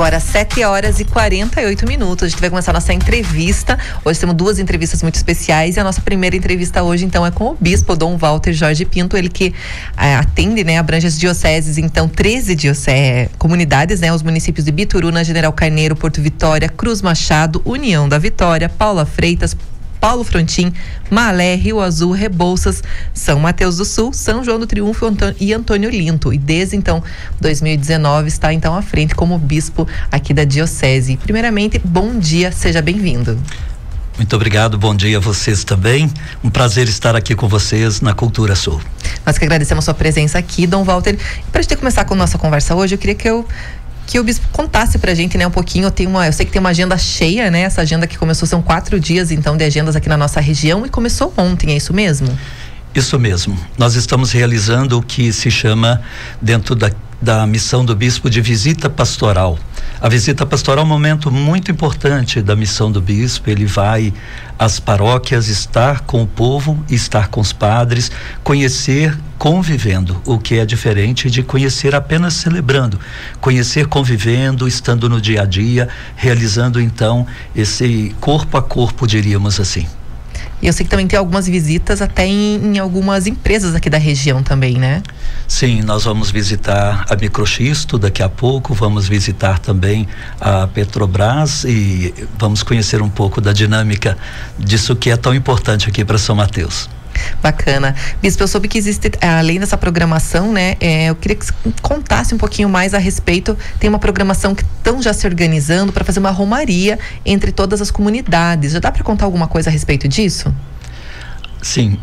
Agora 7h48. A gente vai começar a nossa entrevista. Hoje temos duas entrevistas muito especiais e a nossa primeira entrevista hoje então é com o bispo Dom Walter Jorge Pinto, ele que atende, né, abrange as dioceses, então 13 comunidades, né, os municípios de Bituruna, General Carneiro, Porto Vitória, Cruz Machado, União da Vitória, Paula Freitas, Paulo Frontin, Malé, Rio Azul, Rebouças, São Mateus do Sul, São João do Triunfo e Antônio Linto. E desde então, 2019, está então à frente como bispo aqui da Diocese. Primeiramente, bom dia, seja bem-vindo. Muito obrigado, bom dia a vocês também. Um prazer estar aqui com vocês na Cultura Sul. Nós que agradecemos a sua presença aqui, Dom Walter. Para a gente começar com a nossa conversa hoje, eu queria que o bispo contasse pra gente, né, um pouquinho. Eu sei que tem uma agenda cheia, né? Essa agenda que começou, são 4 dias, então, de agendas aqui na nossa região e começou ontem, é isso mesmo? Isso mesmo. Nós estamos realizando o que se chama, dentro da missão do bispo, de visita pastoral. A visita pastoral é um momento muito importante da missão do bispo. Ele vai às paróquias, estar com o povo, estar com os padres, conhecer convivendo, o que é diferente de conhecer apenas celebrando, conhecer convivendo, estando no dia a dia, realizando então esse corpo a corpo, diríamos assim. E eu sei que também tem algumas visitas até em algumas empresas aqui da região também, né? Sim, nós vamos visitar a Microxisto daqui a pouco, vamos visitar também a Petrobras e vamos conhecer um pouco da dinâmica disso que é tão importante aqui para São Mateus. Bacana. Bispo, eu soube que existe, além dessa programação, né, eu queria que você contasse um pouquinho mais a respeito. Tem uma programação que estão já se organizando para fazer uma romaria entre todas as comunidades. Já dá para contar alguma coisa a respeito disso? Sim,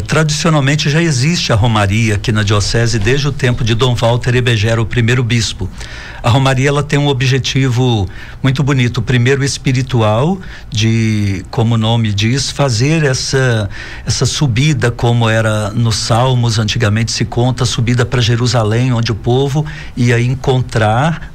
tradicionalmente já existe a romaria aqui na diocese desde o tempo de Dom Walter Ebegera, o primeiro bispo. A romaria, ela tem um objetivo muito bonito, primeiro espiritual, de, como o nome diz, fazer essa subida, como era nos Salmos, antigamente se conta, a subida para Jerusalém, onde o povo ia encontrar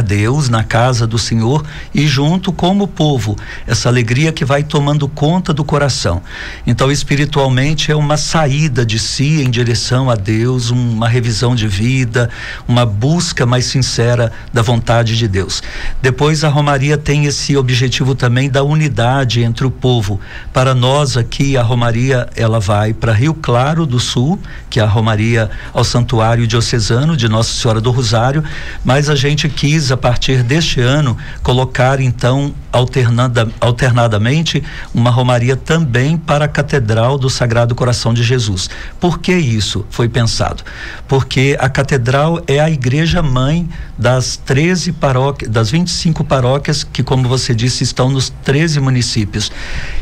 Deus na casa do Senhor e junto como o povo, essa alegria que vai tomando conta do coração. Então, espiritualmente é uma saída de si em direção a Deus, uma revisão de vida, uma busca mais sincera da vontade de Deus. Depois a romaria tem esse objetivo também da unidade entre o povo. Para nós aqui, a romaria, ela vai para Rio Claro do Sul, que é a romaria ao Santuário Diocesano de Nossa Senhora do Rosário, mas a gente quis, a partir deste ano, colocar então alternadamente uma romaria também para a Catedral do Sagrado Coração de Jesus. Por que isso foi pensado? Porque a catedral é a igreja mãe das 13 paróquias, das 25 paróquias que, como você disse, estão nos 13 municípios.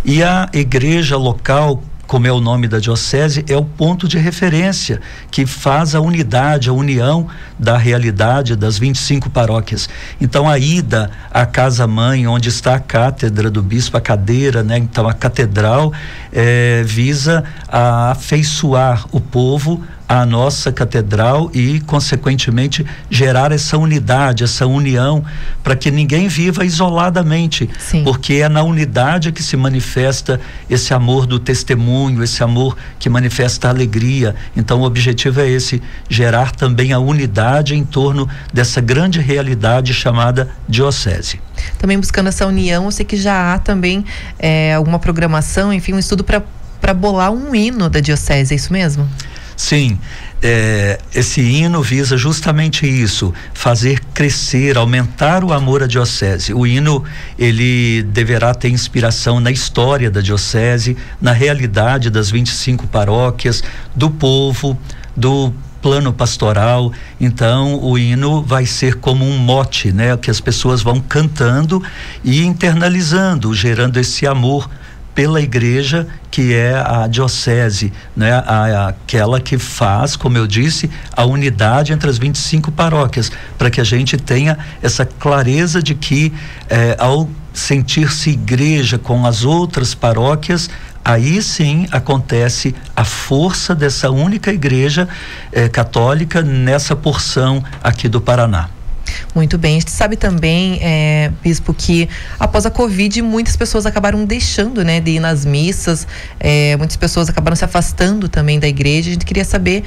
E a igreja local, como é o nome da diocese, é o ponto de referência que faz a unidade, a união da realidade das 25 paróquias. Então, a ida à casa-mãe, onde está a cátedra do bispo, a cadeira, né? Então, a catedral visa a afeiçoar o povo à nossa catedral e, consequentemente, gerar essa unidade, essa união, para que ninguém viva isoladamente. Sim. Porque é na unidade que se manifesta esse amor do testemunho, esse amor que manifesta a alegria. Então, o objetivo é esse, gerar também a unidade em torno dessa grande realidade chamada diocese. Também buscando essa união, eu sei que já há também alguma programação, enfim, um estudo para bolar um hino da diocese, é isso mesmo? Sim, esse hino visa justamente isso, fazer crescer, aumentar o amor à diocese. O hino, ele deverá ter inspiração na história da diocese, na realidade das 25 paróquias, do povo, do plano pastoral. Então, o hino vai ser como um mote, né? Que as pessoas vão cantando e internalizando, gerando esse amor pela igreja, que é a diocese, né? Aquela que faz, como eu disse, a unidade entre as 25 paróquias, para que a gente tenha essa clareza de que ao sentir-se igreja com as outras paróquias, aí sim acontece a força dessa única igreja católica nessa porção aqui do Paraná. Muito bem, a gente sabe também, bispo, que após a Covid muitas pessoas acabaram deixando, né, de ir nas missas, muitas pessoas acabaram se afastando também da igreja. A gente queria saber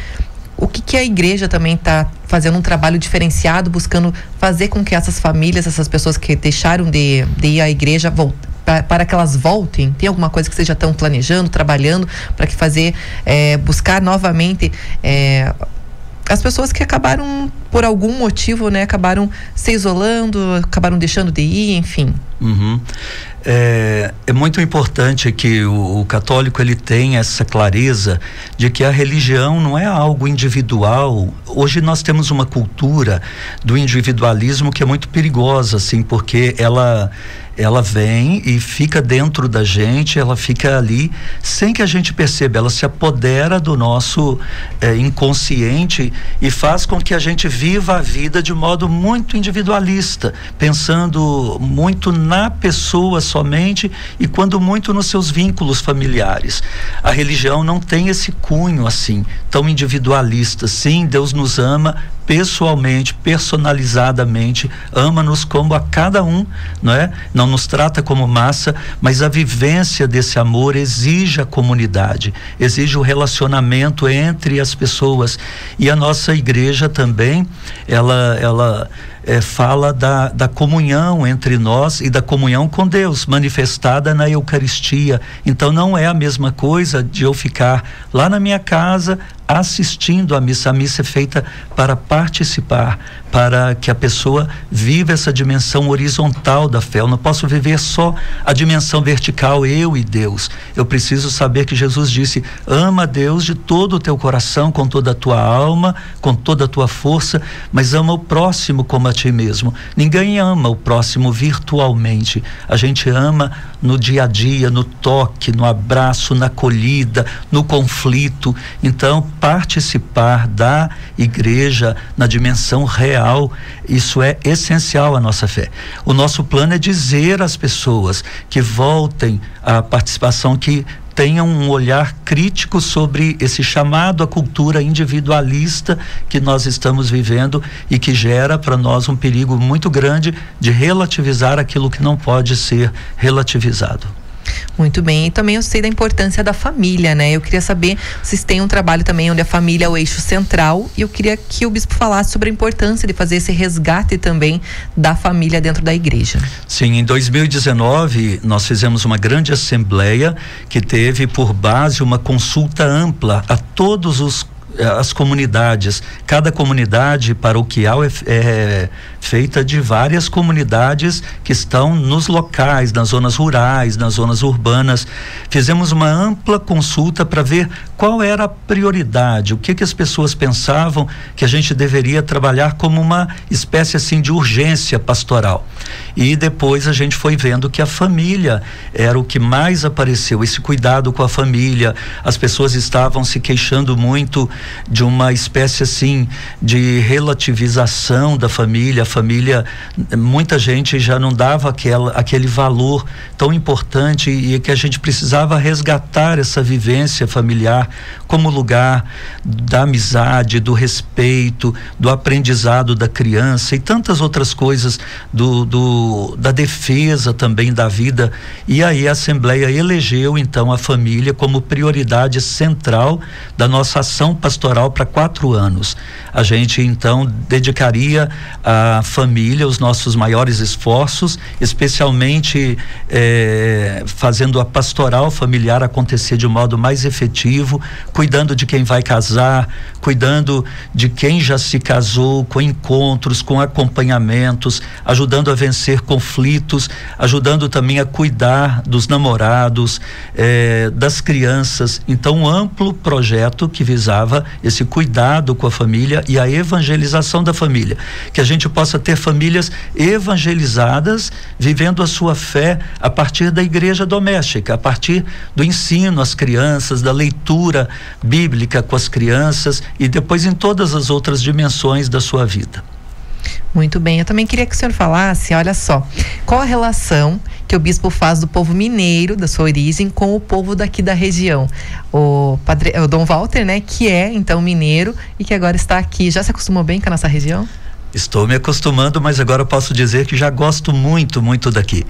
o que a igreja também está fazendo um trabalho diferenciado, buscando fazer com que essas famílias, essas pessoas que deixaram de ir à igreja, para que elas voltem? Tem alguma coisa que vocês já estão planejando, trabalhando, para que buscar novamente as pessoas que acabaram, por algum motivo, né, acabaram se isolando, acabaram deixando de ir, enfim. Uhum. É muito importante que o católico ele tenha essa clareza de que a religião não é algo individual. Hoje nós temos uma cultura do individualismo que é muito perigosa, assim, porque ela vem e fica dentro da gente, ela fica ali sem que a gente perceba, ela se apodera do nosso inconsciente e faz com que a gente viva a vida de modo muito individualista, pensando muito na pessoa somente e quando muito nos seus vínculos familiares. A religião não tem esse cunho assim, tão individualista. Sim, Deus nos ama pessoalmente, personalizadamente, ama-nos como a cada um, não é? Não nos trata como massa, mas a vivência desse amor exige a comunidade, exige o relacionamento entre as pessoas. E a nossa igreja também, ela fala da comunhão entre nós e da comunhão com Deus, manifestada na Eucaristia. Então não é a mesma coisa de eu ficar lá na minha casa assistindo a missa. A missa é feita para participar, para que a pessoa viva essa dimensão horizontal da fé. Eu não posso viver só a dimensão vertical, eu e Deus. Eu preciso saber que Jesus disse: ama a Deus de todo o teu coração, com toda a tua alma, com toda a tua força, mas ama o próximo como a ti mesmo. Ninguém ama o próximo virtualmente. A gente ama no dia a dia, no toque, no abraço, na acolhida, no conflito. Então, participar da igreja na dimensão real, isso é essencial à nossa fé. O nosso plano é dizer às pessoas que voltem à participação, que tenham um olhar crítico sobre esse chamado à cultura individualista que nós estamos vivendo e que gera para nós um perigo muito grande de relativizar aquilo que não pode ser relativizado. Muito bem, e também eu sei da importância da família, né? Eu queria saber, vocês têm um trabalho também onde a família é o eixo central, e eu queria que o bispo falasse sobre a importância de fazer esse resgate também da família dentro da igreja. Sim, em 2019 nós fizemos uma grande assembleia que teve por base uma consulta ampla a todos as comunidades. Cada comunidade paroquial é feita de várias comunidades que estão nos locais, nas zonas rurais, nas zonas urbanas. Fizemos uma ampla consulta para ver qual era a prioridade, o que as pessoas pensavam que a gente deveria trabalhar como uma espécie assim de urgência pastoral. E depois a gente foi vendo que a família era o que mais apareceu, esse cuidado com a família. As pessoas estavam se queixando muito de uma espécie assim de relativização da família. A família, muita gente já não dava aquele valor tão importante, e que a gente precisava resgatar essa vivência familiar como lugar da amizade, do respeito, do aprendizado da criança e tantas outras coisas, da defesa também da vida. E aí a Assembleia elegeu então a família como prioridade central da nossa ação pastoral para 4 anos. A gente então dedicaria à família os nossos maiores esforços, especialmente fazendo a pastoral familiar acontecer de modo mais efetivo, cuidando de quem vai casar, cuidando de quem já se casou, com encontros, com acompanhamentos, ajudando a vencer conflitos, ajudando também a cuidar dos namorados, das crianças. Então, um amplo projeto que visava esse cuidado com a família e a evangelização da família, que a gente possa ter famílias evangelizadas, vivendo a sua fé a partir da igreja doméstica, a partir do ensino às crianças, da leitura bíblica com as crianças e depois em todas as outras dimensões da sua vida. Muito bem, eu também queria que o senhor falasse, olha só, qual a relação que o bispo faz do povo mineiro, da sua origem, com o povo daqui da região? O Dom Walter, né, que é então mineiro e que agora está aqui, já se acostumou bem com a nossa região? Estou me acostumando, mas agora posso dizer que já gosto muito, muito daqui.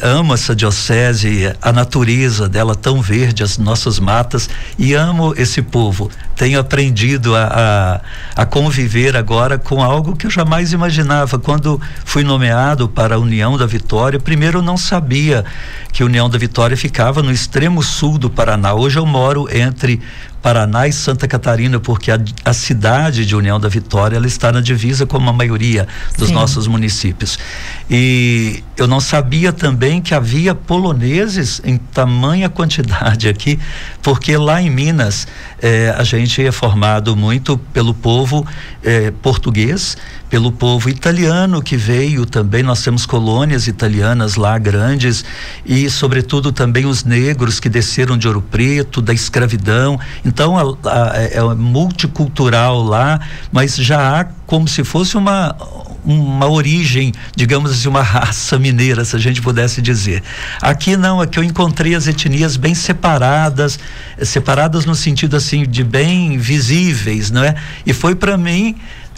Amo essa diocese, a natureza dela tão verde, as nossas matas, e amo esse povo. Tenho aprendido a conviver agora com algo que eu jamais imaginava. Quando fui nomeado para a União da Vitória, primeiro eu não sabia que a União da Vitória ficava no extremo sul do Paraná. Hoje eu moro entre Paraná e Santa Catarina, porque a cidade de União da Vitória, ela está na divisa com a maioria dos nossos municípios. E eu não sabia também que havia poloneses em tamanha quantidade aqui, porque lá em Minas a gente é formado muito pelo povo português, pelo povo italiano que veio também. Nós temos colônias italianas lá grandes, e sobretudo também os negros que desceram de Ouro Preto, da escravidão. Então é multicultural lá, mas já há como se fosse uma origem, digamos assim, uma raça mineira, se a gente pudesse dizer. Aqui não, aqui eu encontrei as etnias bem separadas no sentido assim de bem visíveis, não é? E foi para mim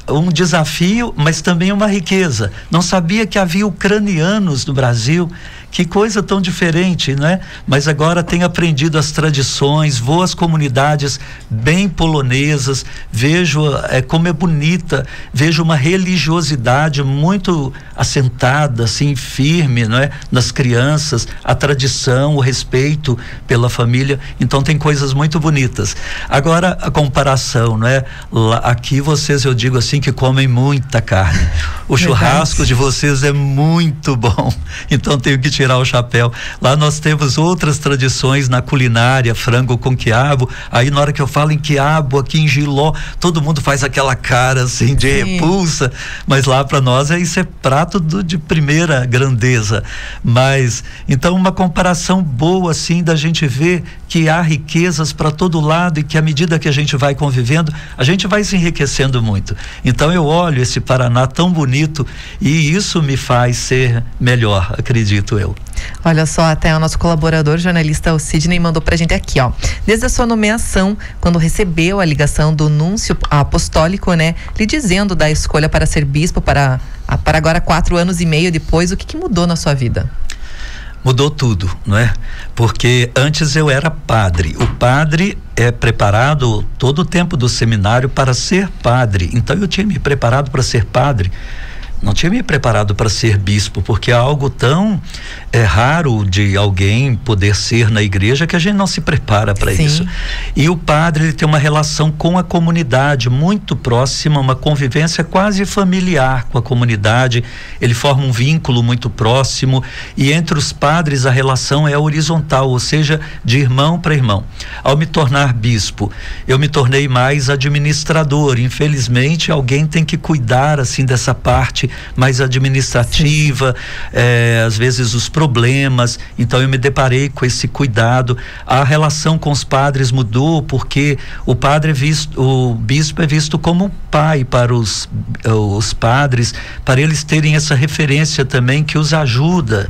um desafio, mas também uma riqueza. Não sabia que havia ucranianos no Brasil. Que coisa tão diferente, né? Mas agora tenho aprendido as tradições, vou às comunidades bem polonesas, vejo como é bonita, vejo uma religiosidade muito assentada, assim, firme, não é? Nas crianças, a tradição, o respeito pela família. Então tem coisas muito bonitas. Agora a comparação, não é? Lá, aqui vocês, eu digo assim, que comem muita carne. O churrasco de vocês é muito bom. Então tenho que tirar o chapéu. Lá nós temos outras tradições na culinária, frango com quiabo. Aí na hora que eu falo em quiabo aqui em Giló, todo mundo faz aquela cara assim de repulsa, mas lá para nós isso é prato de primeira grandeza. Mas então uma comparação boa assim da gente ver que há riquezas para todo lado, e que à medida que a gente vai convivendo, a gente vai se enriquecendo muito. Então eu olho esse Paraná tão bonito, e isso me faz ser melhor, acredito eu. Olha só, até o nosso colaborador, jornalista, o Sidney, mandou pra gente aqui, ó. Desde a sua nomeação, quando recebeu a ligação do núncio apostólico, né, lhe dizendo da escolha para ser bispo para agora 4 anos e meio depois, o que mudou na sua vida? Mudou tudo, não é? Porque antes eu era padre. O padre é preparado todo o tempo do seminário para ser padre. Então eu tinha me preparado para ser padre. Não tinha me preparado para ser bispo, porque é algo tão raro de alguém poder ser na igreja, que a gente não se prepara para isso. E o padre, ele tem uma relação com a comunidade muito próxima, uma convivência quase familiar com a comunidade. Ele forma um vínculo muito próximo, e entre os padres a relação é horizontal, ou seja, de irmão para irmão. Ao me tornar bispo, eu me tornei mais administrador. Infelizmente, alguém tem que cuidar assim dessa parte mais administrativa, às vezes os problemas. Então eu me deparei com esse cuidado. A relação com os padres mudou, porque o bispo é visto como um pai para os padres, para eles terem essa referência também que os ajuda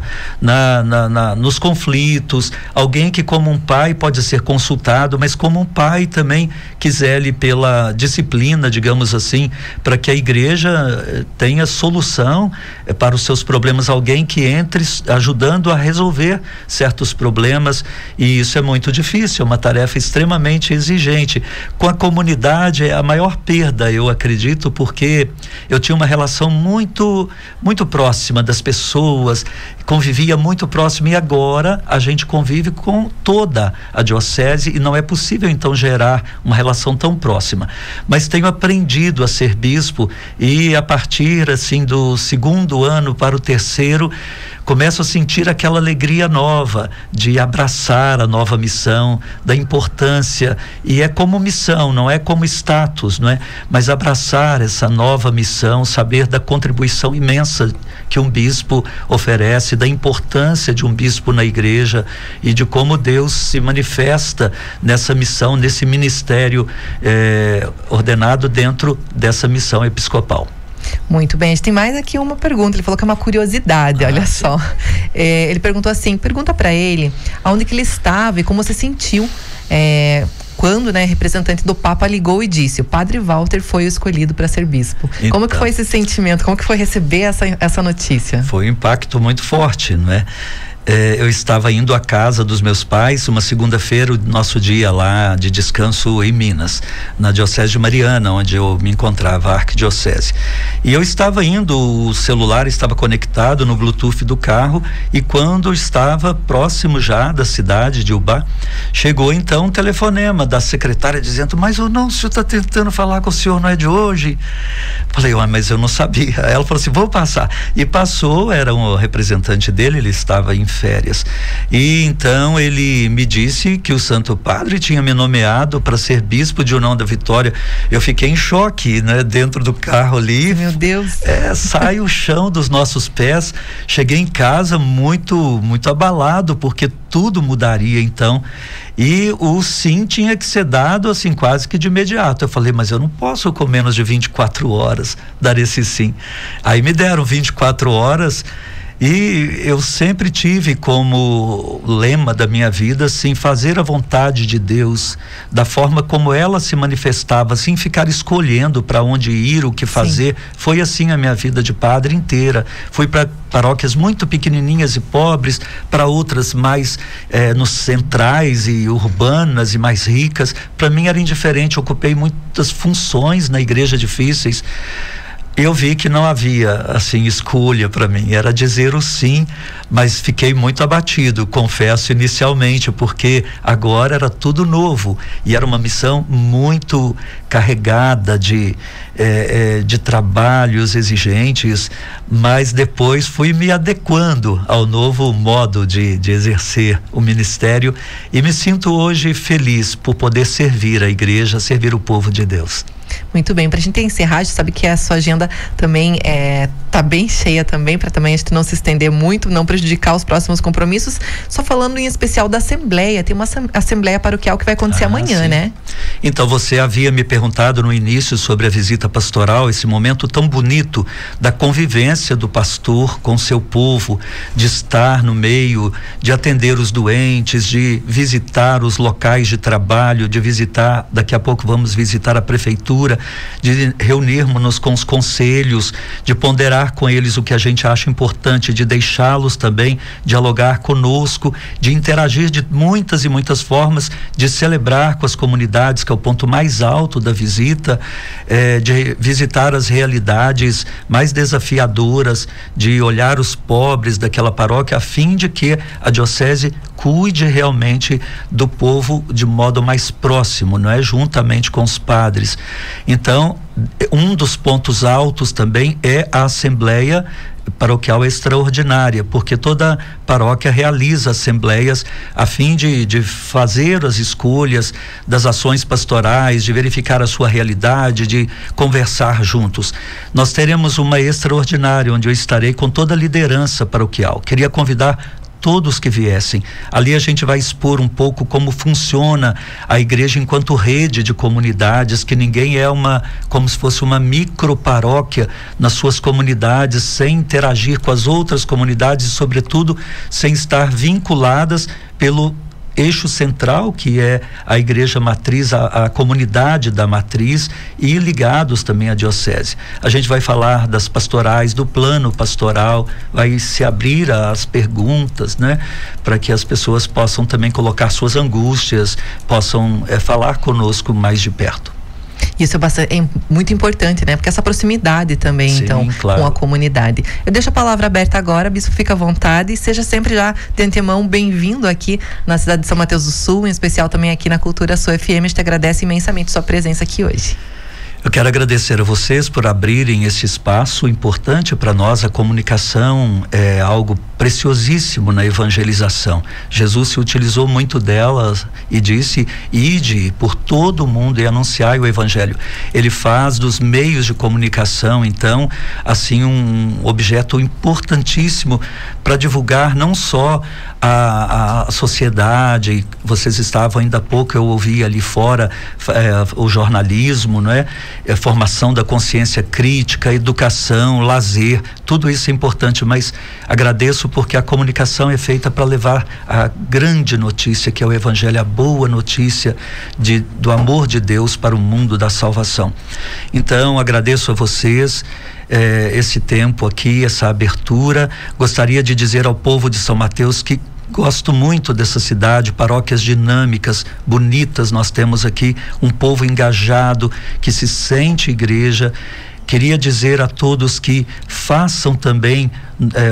nos conflitos. Alguém que como um pai pode ser consultado, mas como um pai também que zele pela disciplina, digamos assim, para que a igreja tenha solução para os seus problemas, alguém que entre ajudando a resolver certos problemas. E isso é muito difícil, é uma tarefa extremamente exigente. Com a comunidade é a maior perda, eu acredito, porque eu tinha uma relação muito, muito próxima das pessoas, convivia muito próximo, e agora a gente convive com toda a diocese e não é possível então gerar uma relação tão próxima. Mas tenho aprendido a ser bispo, e a partir assim do 2º ano para o 3º, começo a sentir aquela alegria nova de abraçar a nova missão, da importância, e é como missão, não é como status, não é? Mas abraçar essa nova missão, saber da contribuição imensa que um bispo oferece, da importância de um bispo na igreja, e de como Deus se manifesta nessa missão, nesse ministério ordenado dentro dessa missão episcopal. Muito bem, a gente tem mais aqui uma pergunta. Ele falou que é uma curiosidade, olha só. Ele perguntou assim, pergunta para ele aonde que ele estava e como você sentiu quando, né, representante do Papa ligou e disse: o padre Walter foi o escolhido para ser bispo. Então, como que foi esse sentimento? Como que foi receber essa notícia? Foi um impacto muito forte, não é? Eu estava indo à casa dos meus pais, uma segunda-feira, o nosso dia lá de descanso em Minas, na Diocese de Mariana, onde eu me encontrava, a Arquidiocese. E eu estava indo, o celular estava conectado no Bluetooth do carro, e quando estava próximo já da cidade de Ubá, chegou então um telefonema da secretária dizendo: mas o senhor está tentando falar com o senhor, não é de hoje? Falei: mas eu não sabia. Ela falou assim: vou passar. E passou, era um representante dele, ele estava em férias. E então ele me disse que o Santo Padre tinha me nomeado para ser bispo de União da Vitória. Eu fiquei em choque, né? Dentro do carro ali. Meu Deus. Sai o chão dos nossos pés. Cheguei em casa muito abalado, porque tudo mudaria então. E o sim tinha que ser dado assim quase que de imediato. Eu falei: mas eu não posso com menos de 24 horas dar esse sim. Aí me deram 24 horas. E eu sempre tive como lema da minha vida, assim, fazer a vontade de Deus da forma como ela se manifestava, sem ficar escolhendo para onde ir, o que fazer. Sim. Foi assim a minha vida de padre inteira. Fui para paróquias muito pequenininhas e pobres, para outras mais nos centrais e urbanas e mais ricas. Para mim era indiferente, ocupei muitas funções na igreja difíceis. Eu vi que não havia, assim, escolha para mim, era dizer o sim, mas fiquei muito abatido, confesso, inicialmente, porque agora era tudo novo e era uma missão muito carregada de trabalhos exigentes, mas depois fui me adequando ao novo modo de exercer o ministério e me sinto hoje feliz por poder servir a igreja, servir o povo de Deus. Muito bem, pra gente encerrar, a gente sabe que a sua agenda também tá bem cheia também, para também a gente não se estender muito, não prejudicar os próximos compromissos. Só falando em especial da Assembleia, tem uma Assembleia Paroquial que vai acontecer amanhã, sim, né? Então, você havia me perguntado no início sobre a visita pastoral, esse momento tão bonito da convivência do pastor com seu povo, de estar no meio, de atender os doentes, de visitar os locais de trabalho, de visitar, daqui a pouco vamos visitar a prefeitura, de reunirmos-nos com os conselhos, de ponderar com eles o que a gente acha importante, de deixá-los também dialogar conosco, de interagir de muitas e muitas formas, de celebrar com as comunidades, que é o ponto mais alto da visita, de visitar as realidades mais desafiadoras, de olhar os pobres daquela paróquia, a fim de que a diocese cuide realmente do povo de modo mais próximo, não é? Juntamente com os padres. Então, um dos pontos altos também é a Assembleia Paroquial Extraordinária, porque toda paróquia realiza assembleias a fim de fazer as escolhas das ações pastorais, de verificar a sua realidade, de conversar juntos. Nós teremos uma extraordinária, onde eu estarei com toda a liderança paroquial. Queria convidar todos que viessem. Ali a gente vai expor um pouco como funciona a igreja enquanto rede de comunidades, que ninguém é como se fosse uma micro paróquia nas suas comunidades, sem interagir com as outras comunidades e, sobretudo, sem estar vinculadas pelo eixo central, que é a igreja matriz, a comunidade da matriz, e ligados também à diocese. A gente vai falar das pastorais, do plano pastoral, vai se abrir as perguntas, né? Para que as pessoas possam também colocar suas angústias, possam falar conosco mais de perto. Isso é muito importante, né? Porque essa proximidade também, sim, então, claro, com a comunidade. Eu deixo a palavra aberta agora, bispo, fica à vontade e seja sempre já de antemão bem-vindo aqui na cidade de São Mateus do Sul, em especial também aqui na Cultura Sul FM. A gente agradece imensamente sua presença aqui hoje. Eu quero agradecer a vocês por abrirem esse espaço importante para nós. A comunicação é algo preciosíssimo na evangelização. Jesus se utilizou muito dela e disse: ide por todo o mundo e anunciai o evangelho. Ele faz dos meios de comunicação, então, assim, um objeto importantíssimo para divulgar não só a sociedade. Vocês estavam ainda há pouco, eu ouvi ali fora o jornalismo, não é? Formação da consciência crítica, educação, lazer, tudo isso é importante, mas agradeço isso porque a comunicação é feita para levar a grande notícia, que é o Evangelho, a boa notícia do amor de Deus para o mundo da salvação. Então, agradeço a vocês esse tempo aqui, essa abertura. Gostaria de dizer ao povo de São Mateus que gosto muito dessa cidade, paróquias dinâmicas, bonitas. Nós temos aqui um povo engajado, que se sente igreja. Queria dizer a todos que façam também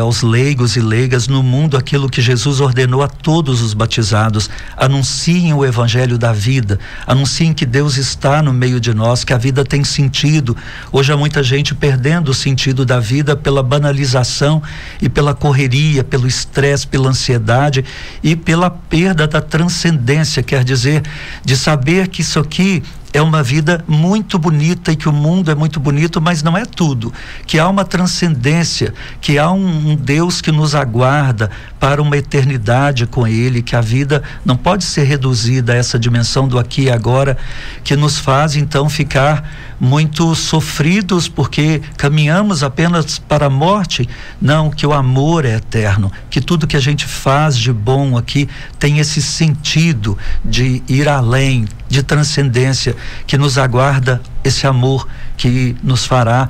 aos leigos e leigas no mundo aquilo que Jesus ordenou a todos os batizados: anunciem o Evangelho da vida, anunciem que Deus está no meio de nós, que a vida tem sentido. Hoje há muita gente perdendo o sentido da vida pela banalização e pela correria, pelo estresse, pela ansiedade e pela perda da transcendência, quer dizer, de saber que isso aqui é uma vida muito bonita e que o mundo é muito bonito, mas não é tudo, que há uma transcendência, que há um Deus que nos aguarda para uma eternidade com Ele, que a vida não pode ser reduzida a essa dimensão do aqui e agora, que nos faz então ficar muito sofridos porque caminhamos apenas para a morte. Não, que o amor é eterno, que tudo que a gente faz de bom aqui tem esse sentido de ir além, de transcendência, que nos aguarda esse amor que nos fará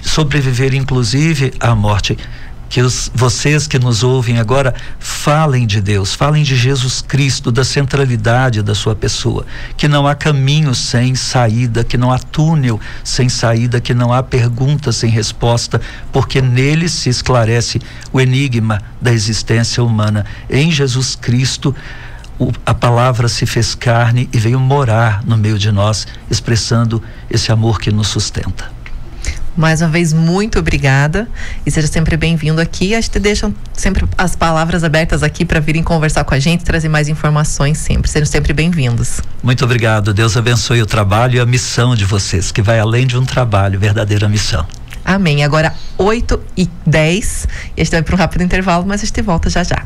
sobreviver inclusive à morte. Que vocês que nos ouvem agora falem de Deus, falem de Jesus Cristo, da centralidade da sua pessoa, que não há caminho sem saída, que não há túnel sem saída, que não há pergunta sem resposta, porque nele se esclarece o enigma da existência humana. Em Jesus Cristo a palavra se fez carne e veio morar no meio de nós, expressando esse amor que nos sustenta. Mais uma vez, muito obrigada e seja sempre bem-vindo aqui. A gente deixa sempre as palavras abertas aqui para virem conversar com a gente, trazer mais informações sempre. Sejam sempre bem-vindos. Muito obrigado. Deus abençoe o trabalho e a missão de vocês, que vai além de um trabalho, verdadeira missão. Amém. Agora 8h10 e a gente vai para um rápido intervalo, mas a gente volta já já.